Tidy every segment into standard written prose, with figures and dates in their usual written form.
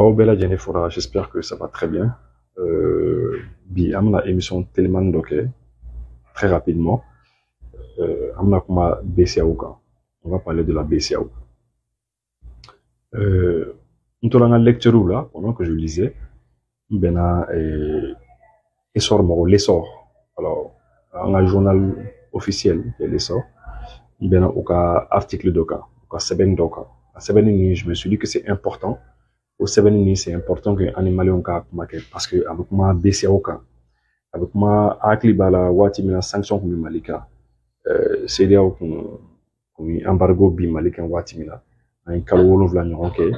Bon, Bella Jennifer, j'espère que ça va très bien. Amna émission tellement donc très rapidement. Amna kuma BCAO kan. On va parler de la BCAO. Dans la lecture là, pendant que je lisais, bena essor mo l'essor. Alors, dans un journal officiel de l'essor, bena oka article doka, oka seben doka. À seben ni, je me suis dit que c'est important. Au Seven c'est important que animal on ka parce que avec moi BCAO kan avec moi akli bala wati mina sanction ko malika CDAO ko embargo bi malika wati mina un kalo wolofla ñoron ke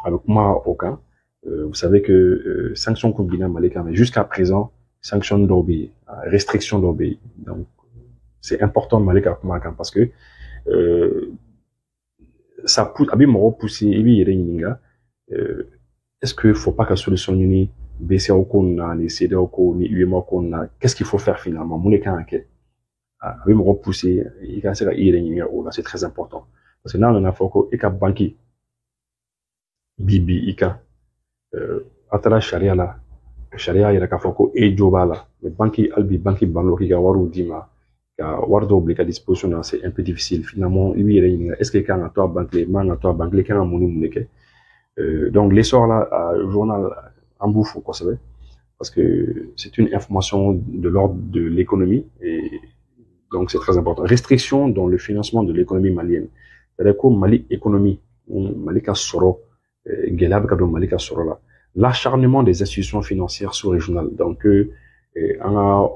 avec moi aucun vous savez que sanction ko bina malika mais jusqu'à présent sanction d'obéi restriction d'obéi donc c'est important malika parce que ça pousse abi mo pousser ibi yere ñinga est-ce qu'il faut pas que solution ni BCAO qu'on ni CDAO qu'on ni UEMOA qu'on qu'est-ce qu'il faut faire finalement mon écran enquête oui me repousser il y a ça c'est très important parce que là on a fait que eka banki bibi ika atara sharia la sharia ira ka foko e joba la mais banki banlo ki ga waru dima ka wardo obligé à disposition c'est un peu difficile finalement lui est-ce que quand toi banque man toi banque les quand moni muneke donc l'essor là journal en bouffe quoi c'est vrai parce que c'est une information de l'ordre de l'économie et donc c'est très important restriction dans le financement de l'économie malienne c'est-à-dire que Mali économie Mali ka soro gelab ka do Mali ka soro là l'acharnement des institutions financières sous-régionales donc anga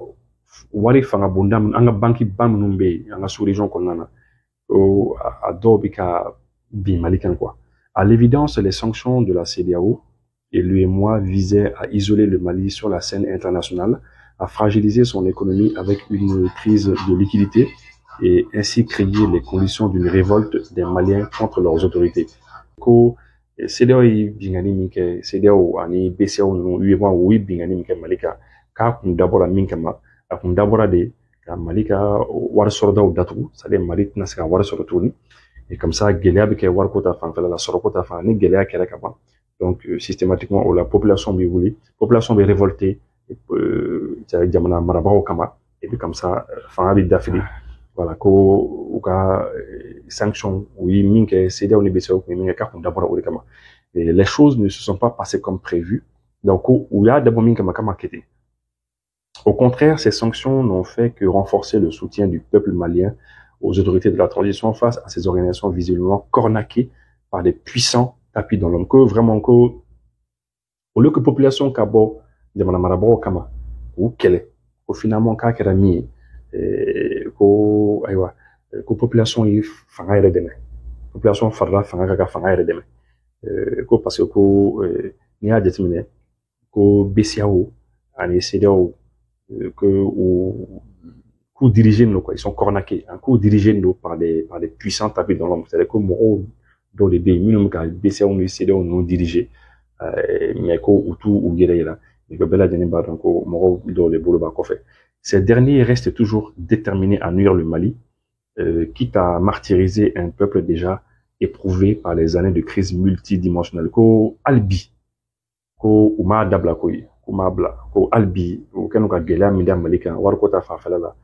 wari fanga bundam anga banki bamnumbe anga sous-région konnana o adobe ka bi Mali kan quoi. À l'évidence, les sanctions de la CEDEAO et l'UEMOA visaient à isoler le Mali sur la scène internationale, à fragiliser son économie avec une crise de liquidité et ainsi créer les conditions d'une révolte des Maliens contre leurs autorités. Ko CEDEAO bingani minke CEDEAO ani BCAO no UEMOA oui bingani minke Malika ka kun dabora minkama a kun dabora de ka Malika war sorda o datu c'est-à-dire Mali tina se ka war sorotuni et comme ça gɛlɛya bɛ kɛ wariko ta fanfɛla la sɔrɔko ta fan ni gɛlɛya kɛra ka ban donc systématiquement la population bɛ wuli population bɛ révolter jamana marabagaw kama et puis comme ça fanga bɛ dafiri voilà ko u ka sanction u ye min kɛ CEDEAO ni BCAO kun ye min kɛ k'a kun dabɔra o de kama et les choses ne se sont pas passées comme prévu donc u y'a dabɔ min kama k'a ma kɛ ten au contraire ces sanctions n'ont fait que renforcer le soutien du peuple malien aux autorités de la transition face à ces organisations visiblement cornaquées par des puissants tapis dans l'homme. Que vraiment, que, au lieu que population kabo, de Manamarabo Kama, ou quelle au finalement, kakera mi, ko, aywa, ko population y fanga ere deme. Population farla fanga ere deme. Ko parce que, ko, ni a déterminé, ko BCAO, ani CEDEAO, que, ou, coup dirigés nous quoi ils sont cornaqués un coup dirigé nous par des puissants tapis dans l'ombre c'est-à-dire que moi dans les pays minimum quand BCAO nous CEDEAO nous dirigés mais ko ou tout ou guerriera mais que bella deniba donc moi dans les boulots bas fait ces derniers restent toujours déterminés à nuire le Mali quitte à martyriser un peuple déjà éprouvé par les années de crise multidimensionnelle ko albi ko uma dabla ko kuma bla ko albi ko kanuka gela mi dam malika war ko ta fa falala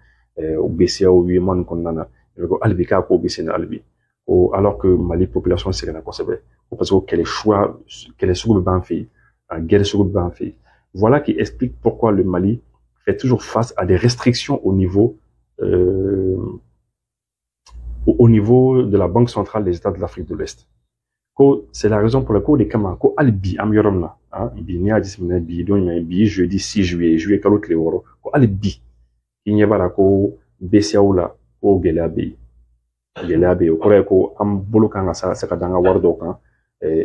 au BCAO UEMOA konnana ko albi ka ko bisena albi ko alors que Mali population c'est na ko sebe parce que quel choix quel est sous ban fait en guerre sous ban fait voilà qui explique pourquoi le Mali fait toujours face à des restrictions au niveau de la Banque centrale des États de l'Afrique de l'Ouest. C'est la raison pour laquelle les Kama ko albi am yoromna bi ni a dismina bi don bi jeudi 6 juillet kalo kleworo ko albi il n'y a pas ko BCAO la ko gelabe o kore ko am bolo kan sa ka danga wardo kan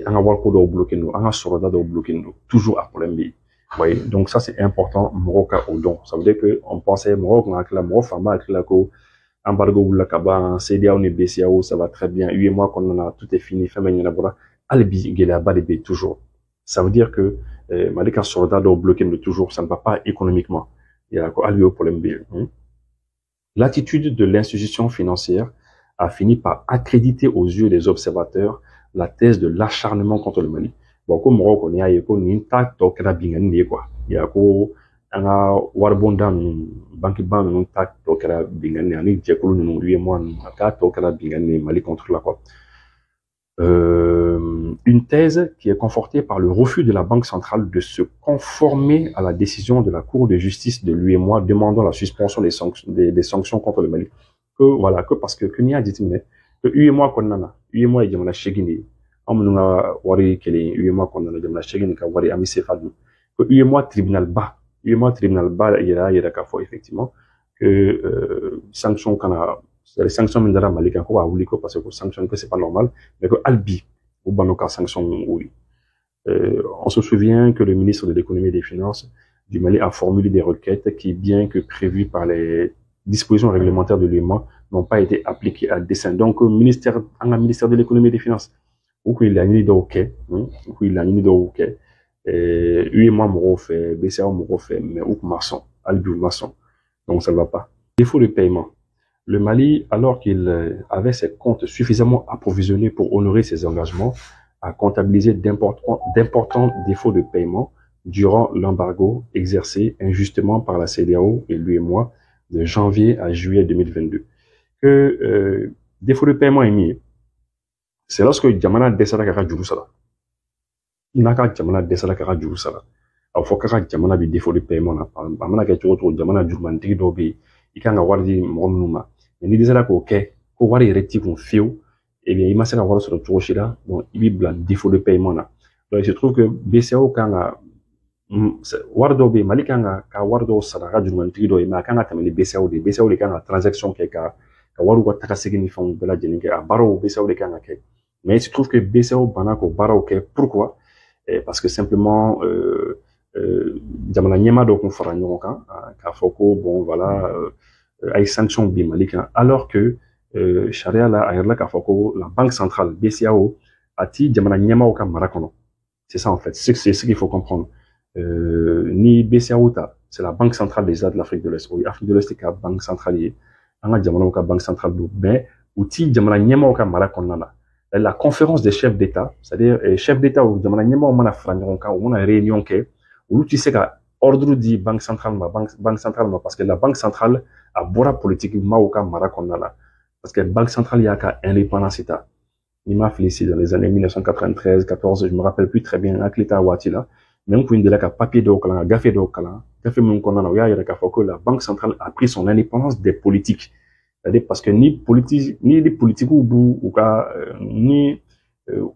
anga war ko do bloquer no anga soroda do bloquer no toujours à problème bi oui donc ça c'est important moroka au don ça veut dire que on pensait morok na kala mo fama kala ko embargo ou la kaba CEDEAO ni BCAO ça va très bien UEMOA qu'on en a tout est fini fait maintenant là albi gelaba de toujours ça veut dire que malika soroda do bloquer no toujours ça ne va pas économiquement il y a quoi albi au problème B. L'attitude de l'institution financière a fini par accréditer aux yeux des observateurs la thèse de l'acharnement contre le Mali. bon ko mɔgɔw kɔni y'a ye ko nin ta tɔ kɛra bingani de ye quoi ya ko an ka waribonda ninnu bankiba ninnu ta tɔ kɛra bingani ani jɛkulu ninnu UEMOA ninnu a k'a tɔ kɛra bingani de ye Mali contre la quoi. Une thèse qui est confortée par le refus de la Banque centrale de se conformer à la décision de la Cour de justice de l'UEMOA demandant la suspension des sanctions contre le Mali. Que voilà, que parce que n'y a dit que UEMOA konnana, UEMOA est jamana shegini, amununga wari kele UEMOA konnana jamana shegini ka wari amise fadu. Que UEMOA tribunal bas ira ka fo effectivement que sanctions kana les sanctions mindara Mali kan ko ba wuli ko parce que sanctions que c'est pas normal mais que albi ou banoka sanctions oui. On se souvient que le ministre de l'économie et des finances du Mali a formulé des requêtes qui, bien que prévues par les dispositions réglementaires de l'UEMOA, n'ont pas été appliquées à dessein. Donc, ministère de l'économie et des finances, ou qu'il a une idée ok, ou qu'il a une idée ok, UEMOA m'aura fait, BCA m'aura fait, mais ou maçon, albi maçon. Donc, ça ne va pas. Défaut de paiement. Le Mali, alors qu'il avait ses comptes suffisamment approvisionnés pour honorer ses engagements, a comptabilisé d'importants défauts de paiement durant l'embargo exercé injustement par la CEDEAO et l'UEMOA de janvier à juillet 2022. Défaut de paiement est mis. C'est lorsque Jamana desala kaka jurusala. Naka Jamana desala kaka jurusala. Alors, faut kaka Jamana bi défaut de paiement na. Amana ka choto Jamana jurmantigi dobi. Ikanga wardi monuma. Mais ni desala ko ke ko wari rectif on fiu. Eh bien, il m'a servi à voir sur le tour là, donc il y a un défaut de paiement là. Donc, il se trouve que BCAO, quand Wardo B, Mali, quand Wardo Sadara du Mantido, il m'a quand les BCAO, les BCAO, les quand transaction qui est Wardo Takasegi ni font de la génie, à Baro, BCAO, les quand mais il se trouve que BCAO, Banako, Baro, pourquoi? Parce que simplement, Jamana Nyema, donc on fera un quand, Kafoko, bon, voilà, avec sanction Bimalika, alors que Sharia la ayerla kafoko la banque centrale BCAO ati jamana nyama oka marakono. C'est ça en fait, c'est ce qu'il faut comprendre. Ni BCAO ta, c'est la banque centrale des États de l'Afrique de l'Est. Oui, Afrique de l'Est est la banque centrale yi. Anga jamana oka banque centrale do ben outi jamana nyama oka marakono na. La conférence des chefs d'État, c'est-à-dire chefs d'État ou jamana nyama o mana franjonka ou mana réunion ke ou tu sais ka ordre di banque centrale parce que la banque centrale a bora politiquement oka marakono na. Parce que la Banque centrale, il y a qu'à indépendance État. Il m'a félicité dans les années 1993, 14, je me rappelle plus très bien, avec l'État Ouatila. Même pour une de la papier de Okala, gafé de Okala, gafé mon konan, il y a que la Banque centrale a pris son indépendance des politiques. C'est-à-dire parce que ni les politiques ou ni,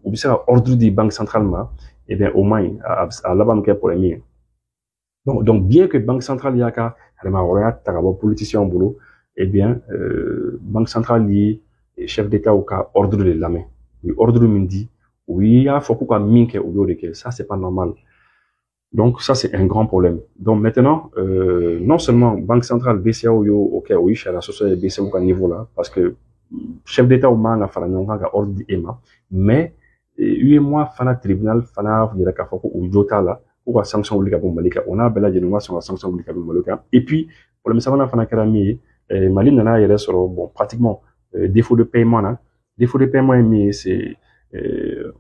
ou ça, ordre des banques centrales, eh bien, au moins, à la banque pour les miens. Donc, bien que Banque centrale, il y a qu'à, politicien au boulot, eh bien, Banque centrale liée, chef d'État au cas ordre de la main. Ordre mindi, oui, il faut qu'on minke ou ça c'est pas normal. Donc ça c'est un grand problème. Donc maintenant, non seulement Banque centrale BCAO yo ok oui, chez la société BCAO à niveau là, parce que chef d'État au manga fana nyonga ordre EMA, mais UEMOA fana tribunal fana yera ka foko ou jota là pour sanction obligatoire malika. On a bella généralement sur la sanction obligatoire malika. Et puis pour le message fana karami Mali nana yere sur bon pratiquement défaut de paiement là, défaut de paiement mais c'est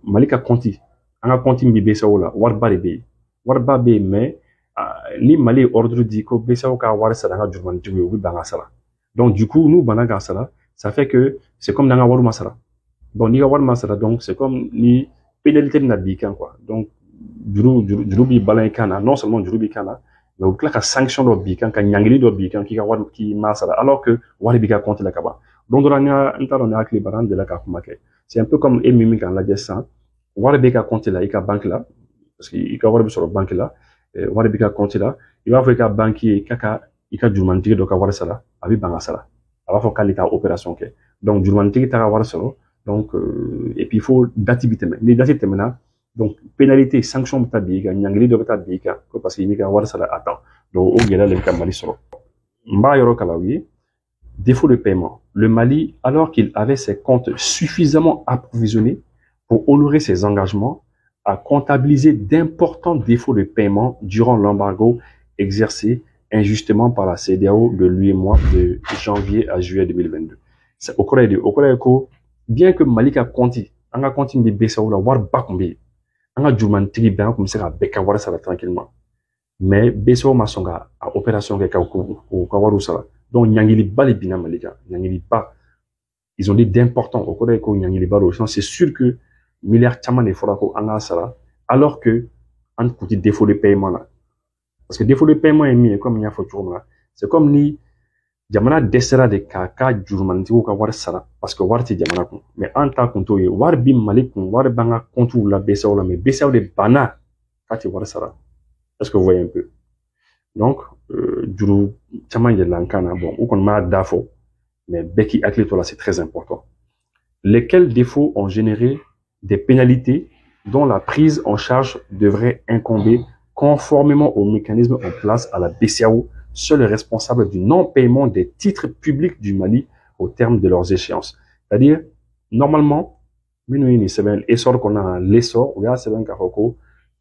Malika Conti, anga Conti mbi BCAO là, warba be mais ni Mali ordre dit que BCAO ka war ça dans jurman tu oui banga sala. Donc du coup nous banga sala, ça fait que c'est comme dans la warma sala. Donc ni warma sala donc c'est comme ni pénalité na bikan quoi. Donc jurubi balankana non seulement jurubi kana mais au claque à sanction do bikan ka nyangili do bikan qui masala alors que wari bika compte la kaba. Donc on a clé baran de la kafumake. C'est un peu comme Emimi quand la descend. Wari bika compte là, ika banque là parce qu'il ka wari sur la banque là, wari bika compte là, il va faire ka banquier kaka ika jurmantigi do ka wari sala, abi banga sala. Alors faut kalita opération ke. Donc jurmantigi ta wari sala. Donc et puis il faut datibité mais les dates maintenant. Donc, pénalité, sanction, tabiga, nyangli de tabiga, parce qu'il y a un salaire attend. Donc, au Gela, le Mali solo. Mba yoro kalawi, défaut de paiement. Le Mali, alors qu'il avait ses comptes suffisamment approvisionnés pour honorer ses engagements, a comptabilisé d'importants défauts de paiement durant l'embargo exercé injustement par la CEDEAO de l'UEMOA de janvier à juillet 2022. Au Corée, bien que Malika Conti, Anga Conti mbi BCAO la war bakumbi, an ka jurumantigi bɛn an kun bɛ se ka bɛɛ ka wari sara tranquillement mais BCEAO ma sɔn ka a opération kɛ k'u ka wariw sara donc ɲangiliba de binna Mali kan ɲangiliba ils ont dit d'important o kɔrɔ ye ko ɲangiliba don sinon c'est sûr que milliards caman de fɔra ko an k'a sara alors que an kun ti défaut de paiement na parce que défaut de paiement ye min ye comme n y'a fɔ cogo min na c'est comme ni jamana dɛsɛra de k'a ka jurumanitigiw ka wari sara parce que wari tɛ jamana kun mais an ta kun t'o ye wari bi Mali kun wari b'an ka comptew la BCEAO la mais BCEAO de banna k'a tɛ wari sara est-ce que vous voyez un peu donc juru caman yɛlɛla an kan na bon u kɔni m'a da fɔ mais bɛɛ k'i hakili to la c'est très important lesquels défauts ont généré des pénalités dont la prise en charge devrait incomber conformément aux mécanismes en place à la BCEAO, seul responsable du non-paiement des titres publics du Mali au terme de leurs échéances. C'est-à-dire, normalement, l'essor qu'on a, l'essor, on a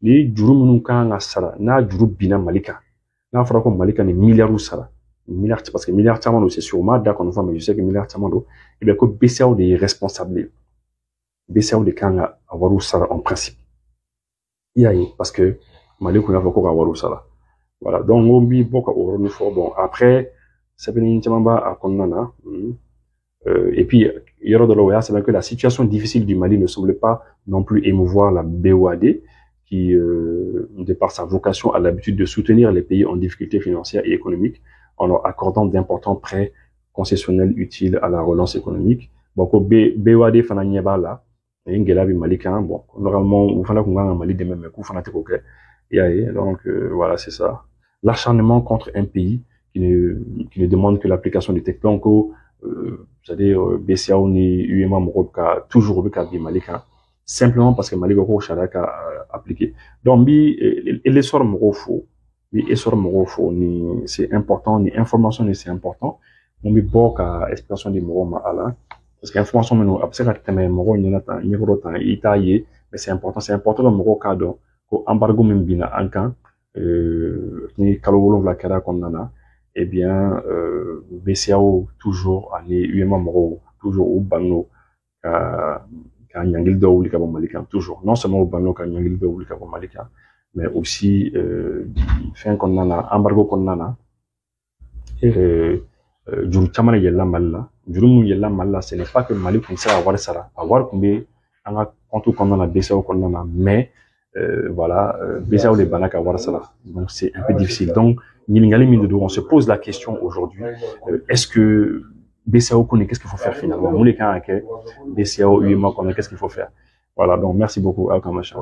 les juru minnu kan ka sara n'a juru binna Mali kan n'a fɔra ko Mali kan ni milliards sara milliards parce que milliards caman don c'est sûr o m'a da kɔni fɔ mais je sais que milliards caman don et bien ko BCEAO de ye responsable ye BCEAO de kan ka a wariw sara en principe i y'a ye parce que Mali kun y'a fɔ ko ka wariw sara voilà donc n b'i bɔ ka o yɔrɔnin fɔ bon après sɛbɛnni caman b'a a kɔnɔna na et puis yɔrɔ dɔ la o y'a sɛbɛn que la situation difficile du Mali ne semble pas non plus émouvoir la BOAD qui, de par sa vocation, a l'habitude de soutenir les pays en difficulté financière et économique en leur accordant d'importants prêts concessionnels utiles à la relance économique. Bon, BOAD fana ɲɛb'a la, et ngela bi Mali kan, bon, normalement, ou fana kun kan ka Mali dɛmɛ mais k'u fana tɛ k'o kɛ. Donc, voilà, c'est ça. L'acharnement contre un pays qui ne demande que l'application du texte. Donc, c'est-à-dire, BCEAO ni UEMOA mɔgɔw ka toujours bi ka bi Mali kan. Simplement parce que Mali ko charia ka appliqué. Donc bi l'essor mɔgɔw fo, bi essor mɔgɔw fo ni c'est important ni information ni c'est important. On bi bɔ ka explication di mɔgɔw ma a la parce que information minnu a bɛ se ka tɛmɛ mɔgɔw ɲɛna tan ɲɛkɔrɔ tan i t'a ye mais c'est important que mɔgɔw k'a dɔn ko embargo min binna an kan ni kalo 7 kɛra kɔnɔna na eh bien BCEAO toujours ani UEMOA mɔgɔw toujours u banno ka ɲangili dɔw wuli ka bɔ Mali kan toujours non seulement u banno ka ɲangili dɔw wuli ka bɔ Mali kan mais aussi fɛn kɔnɔna na embargo kɔnɔna na juru caman de yɛlɛla Mali la juru min yɛlɛla Mali la ce n'est pas que Mali kun tɛ se ka wari sara a wari kun bɛ an ka compte kɔnɔna na BCEAO kɔnɔna na mais voilà BCEAO de banna ka wari sara donc c'est un peu difficile donc ɲininkali min de don on se pose la question aujourd'hui est-ce que BCEAO connaît qu'est-ce qu'il faut faire finalement mun de kan ka kɛ BCEAO UEMOA connaît qu'est-ce qu'il faut faire voilà donc merci beaucoup Alkamacha.